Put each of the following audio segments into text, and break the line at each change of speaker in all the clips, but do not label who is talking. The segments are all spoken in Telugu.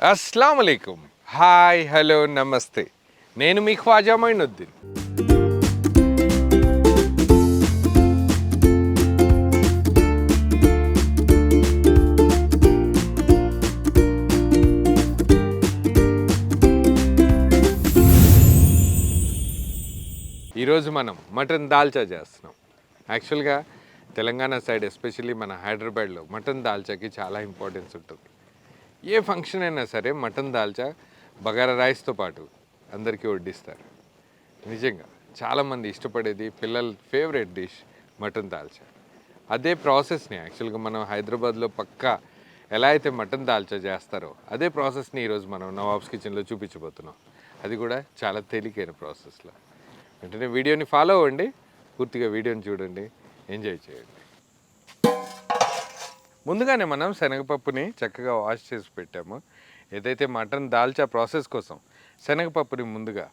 అస్సలాము అలైకుం. హాయ్, హలో, నమస్తే. నేను మీ ఖ్వాజా మొయినుద్దీన్. ఈరోజు మనం మటన్ దాల్చా చేస్తున్నాం. యాక్చువల్గా తెలంగాణ సైడ్ ఎస్పెషల్లీ మన హైదరాబాద్లో మటన్ దాల్చాకి చాలా ఇంపార్టెన్స్ ఉంటుంది. ఏ ఫంక్షన్ అయినా సరే మటన్ దాల్చా బగారా రైస్తో పాటు అందరికీ వడ్డిస్తారు. నిజంగా చాలామంది ఇష్టపడేది, పిల్లల ఫేవరెట్ డిష్ మటన్ దాల్చా. అదే ప్రాసెస్ని యాక్చువల్గా మనం హైదరాబాద్లో పక్కా ఎలా అయితే మటన్ దాల్చా చేస్తారో అదే ప్రాసెస్ని ఈరోజు మనం నవాబ్స్ కిచెన్లో చూపించబోతున్నాం. అది కూడా చాలా తేలికైన ప్రాసెస్లో. వెంటనే వీడియోని ఫాలో అవ్వండి, పూర్తిగా వీడియోని చూడండి, ఎంజాయ్ చేయండి. ముందుగానే మనం శనగపప్పుని చక్కగా వాష్ చేసి పెట్టాము. ఏదైతే మటన్ దాల్చా ప్రాసెస్ కోసం శనగపప్పుని ముందుగా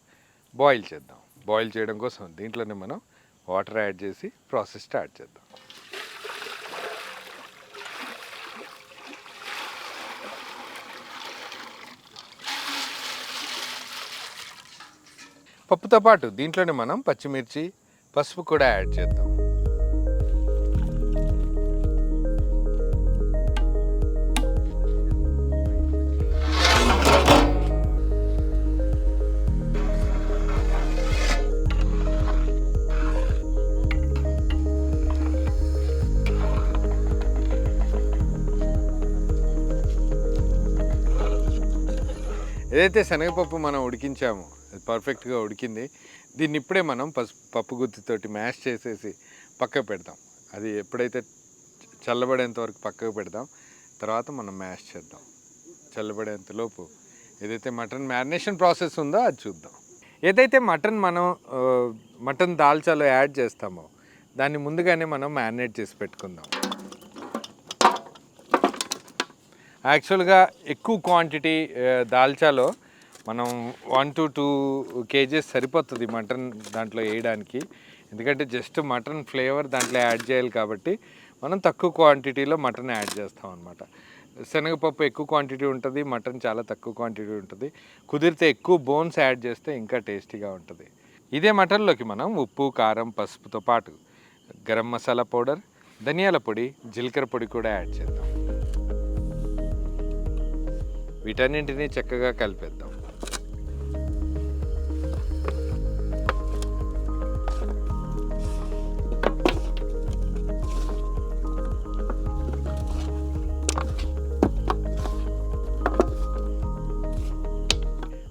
బాయిల్ చేద్దాం. బాయిల్ చేయడం కోసం దీంట్లోనే మనం వాటర్ యాడ్ చేసి ప్రాసెస్ స్టార్ట్ చేద్దాం. పప్పుతో పాటు దీంట్లోనే మనం పచ్చిమిర్చి, పసుపు కూడా యాడ్ చేద్దాం. ఏదైతే శనగపప్పు మనం ఉడికించామో అది పర్ఫెక్ట్గా ఉడికింది. దీన్ని ఇప్పుడే మనం పప్పు గుత్తితోటి మ్యాష్ చేసేసి పక్కకు పెడదాం. అది ఎప్పుడైతే చల్లబడేంత వరకు పక్కకు పెడదాం, తర్వాత మనం మ్యాష్ చేద్దాం. చల్లబడేంతలోపు ఏదైతే మటన్ మ్యారినేషన్ ప్రాసెస్ ఉందో అది చూద్దాం. ఏదైతే మనం మటన్ దాల్చాలో యాడ్ చేస్తామో దాన్ని ముందుగానే మనం మ్యారినేట్ చేసి పెట్టుకుందాం. యాక్చువల్గా ఎక్కువ క్వాంటిటీ దాల్చాలో మనం 1 to 2 kgs సరిపోతుంది మటన్ దాంట్లో వేయడానికి. ఎందుకంటే జస్ట్ మటన్ ఫ్లేవర్ దాంట్లో యాడ్ చేయాలి కాబట్టి మనం తక్కువ క్వాంటిటీలో మటన్ యాడ్ చేస్తాం అన్నమాట. శనగపప్పు ఎక్కువ క్వాంటిటీ ఉంటుంది, మటన్ చాలా తక్కువ క్వాంటిటీ ఉంటుంది. కుదిరితే ఎక్కువ బోన్స్ యాడ్ చేస్తే ఇంకా టేస్టీగా ఉంటుంది. ఇదే మటన్లోకి మనం ఉప్పు, కారం, పసుపుతో పాటు గరం మసాలా పౌడర్, ధనియాల పొడి, జీలకర్ర పొడి కూడా యాడ్ చేద్దాం. వీటన్నింటినీ చక్కగా కలిపేద్దాం.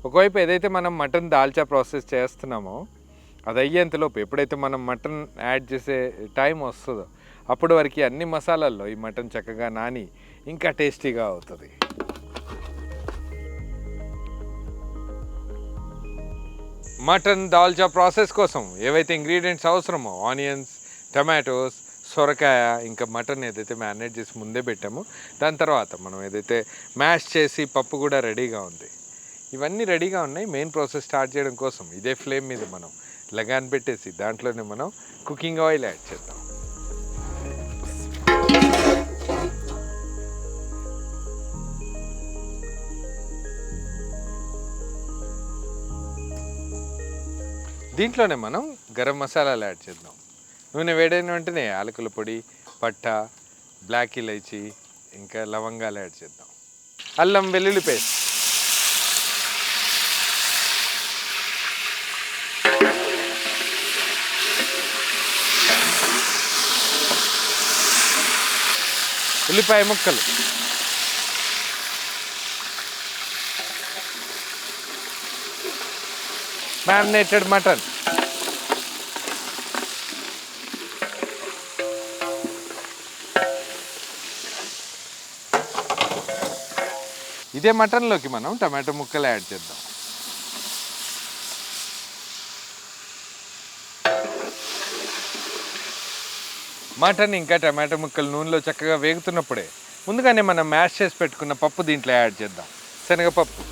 ఒకవైపు ఏదైతే మనం మటన్ దాల్చా ప్రాసెస్ చేస్తున్నామో అది అయ్యేంతలోపు ఎప్పుడైతే మనం మటన్ యాడ్ చేసే టైం వస్తుందో అప్పటి వరకు అన్ని మసాలాల్లో ఈ మటన్ చక్కగా నాని ఇంకా టేస్టీగా అవుతుంది. మటన్ దాల్చా ప్రాసెస్ కోసం ఏవైతే ఇంగ్రీడియంట్స్ అవసరమో ఆనియన్స్, టమాటోస్, సొరకాయ, ఇంకా మటన్ ఏదైతే మ్యారినేట్ చేసి ముందే పెట్టామో దాని తర్వాత మనం ఏదైతే మ్యాష్ చేసి పప్పు కూడా రెడీగా ఉంది, ఇవన్నీ రెడీగా ఉన్నాయి. మెయిన్ ప్రాసెస్ స్టార్ట్ చేయడం కోసం ఇదే ఫ్లేమ్ మీద మనం లగాన్ పెట్టేసి దాంట్లోనే మనం కుకింగ్ ఆయిల్ యాడ్ చేద్దాం. దీంట్లోనే మనం గరం మసాలాలు యాడ్ చేద్దాం. నూనె వేడైన వెంటనే యాలకుల పొడి, పట్ట, బ్లాక్ ఇలైచి, ఇంకా లవంగాలు యాడ్ చేద్దాం. అల్లం వెల్లుల్లి పేస్ట్, ఉల్లిపాయ ముక్కలు, మ్యారినేటెడ్ మటన్, ఇదే మటన్లోకి మనం టమాటో ముక్కలు యాడ్ చేద్దాం. మటన్ ఇంకా టమాటో ముక్కలు నూనెలో చక్కగా వేగుతున్నప్పుడే ముందుగానే మనం మ్యాష్ చేసి పెట్టుకున్న పప్పు దీంట్లో యాడ్ చేద్దాం. శనగపప్పు,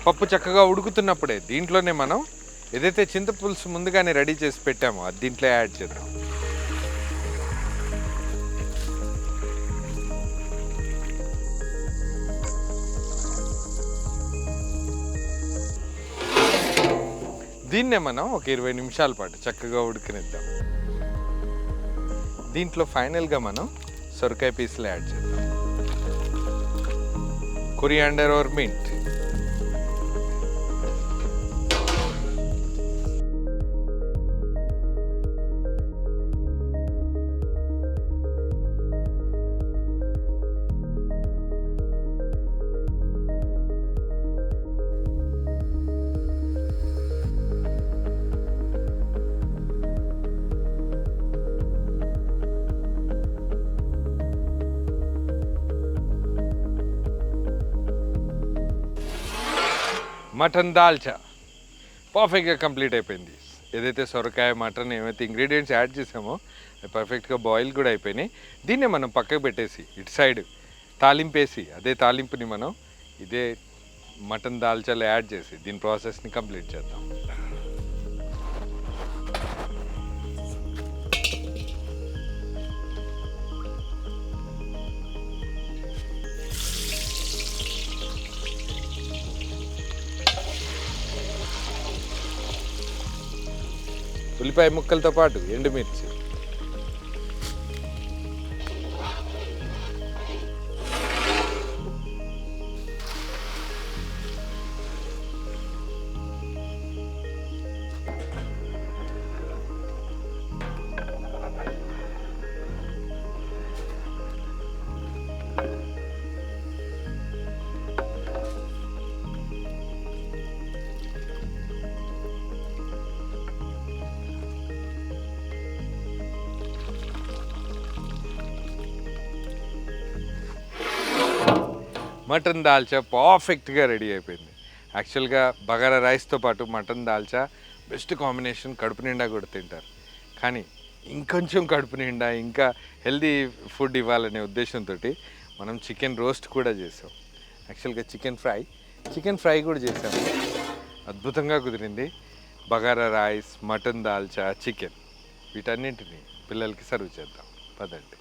పప్పు చక్కగా ఉడుకుతున్నప్పుడే దీంట్లోనే మనం ఏదైతే చింతపులుసు ముందుగానే రెడీ చేసి పెట్టామో అది దీంట్లో యాడ్ చేద్దాం. దీన్నే మనం ఒక 20 నిమిషాల పాటు చక్కగా ఉడికినిద్దాం. దీంట్లో ఫైనల్గా మనం సొరకాయ పీసులు యాడ్ చేద్దాం. Coriander or mint, mutton dalcha పర్ఫెక్ట్గా కంప్లీట్ అయిపోయింది. ఏదైతే సొరకాయ మటన్ ఏమైతే ఇంగ్రీడియంట్స్ యాడ్ చేసామో అవి పర్ఫెక్ట్గా బాయిల్ కూడా అయిపోయినాయి. దీన్నే మనం పక్కకు పెట్టేసి ఇటు సైడ్ తాలింపేసి అదే తాలింపుని మనం ఇదే మటన్ దాల్చాలో యాడ్ చేసి దీని ప్రాసెస్ని కంప్లీట్ చేద్దాం. ఉల్లిపాయ ముక్కలతో పాటు ఎండుమిర్చి, మటన్ దాల్చా పర్ఫెక్ట్గా రెడీ అయిపోయింది. యాక్చువల్గా బగారా రైస్తో పాటు మటన్ దాల్చా బెస్ట్ కాంబినేషన్, కడుపు నిండా కూడా తింటారు. కానీ ఇంకొంచెం కడుపు నిండా ఇంకా హెల్దీ ఫుడ్ ఇవ్వాలనే ఉద్దేశంతో మనం చికెన్ రోస్ట్ కూడా చేసాం. యాక్చువల్గా చికెన్ ఫ్రై కూడా చేసాము. అద్భుతంగా కుదిరింది. Bagara rice, mutton dalcha, chicken వీటన్నింటినీ పిల్లలకి సర్వ్ చేద్దాం పదండి.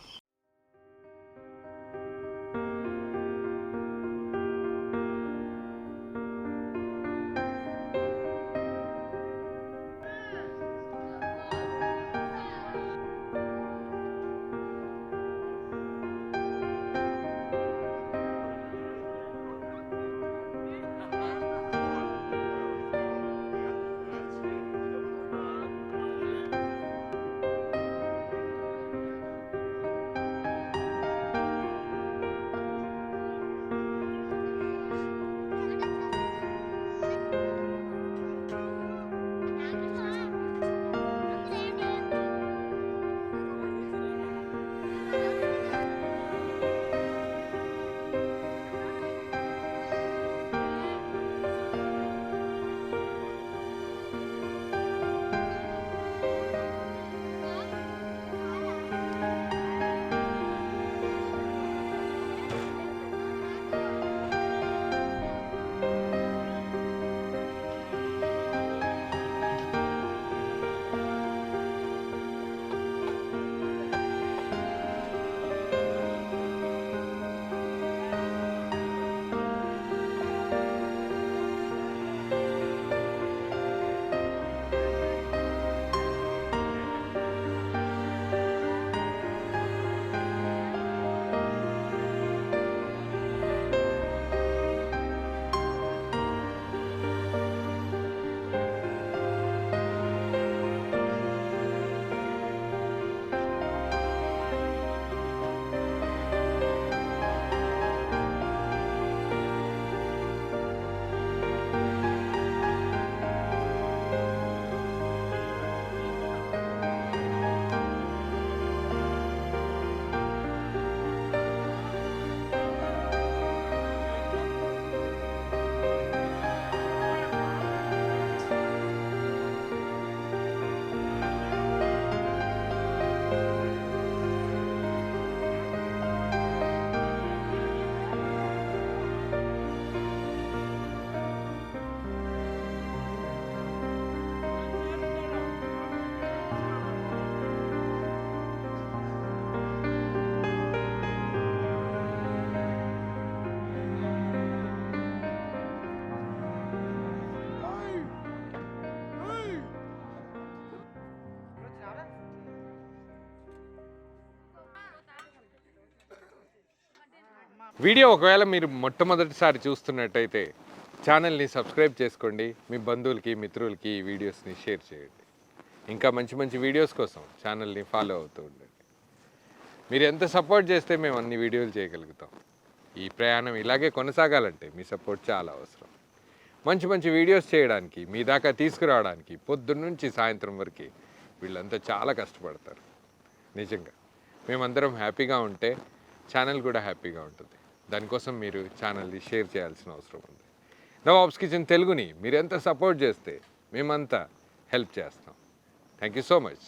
వీడియో ఒకవేళ మీరు మొట్టమొదటిసారి చూస్తున్నట్టయితే ఛానల్ని సబ్స్క్రైబ్ చేసుకోండి, మీ బంధువులకి మిత్రులకి ఈ వీడియోస్ని షేర్ చేయండి. ఇంకా మంచి మంచి వీడియోస్ కోసం ఛానల్ని ఫాలో అవుతూ ఉండండి. మీరు ఎంత సపోర్ట్ చేస్తే మేము అన్ని వీడియోలు చేయగలుగుతాం. ఈ ప్రయాణం ఇలాగే కొనసాగాలంటే మీ సపోర్ట్ చాలా అవసరం. మంచి మంచి వీడియోస్ చేయడానికి, మీ దాకా తీసుకురావడానికి పొద్దున్నుంచి సాయంత్రం వరకు వీళ్ళంతా చాలా కష్టపడతారు. నిజంగా మేమందరం హ్యాపీగా ఉంటే ఛానల్ కూడా హ్యాపీగా ఉంటుంది. దానికోసం మీరు ఛానల్ని షేర్ చేయాల్సిన అవసరం ఉంది. నవాబ్స్ కిచెన్ తెలుగుని మీరు ఎంత సపోర్ట్ చేస్తే మేమంతా హెల్ప్ చేస్తాం. Thank you so much.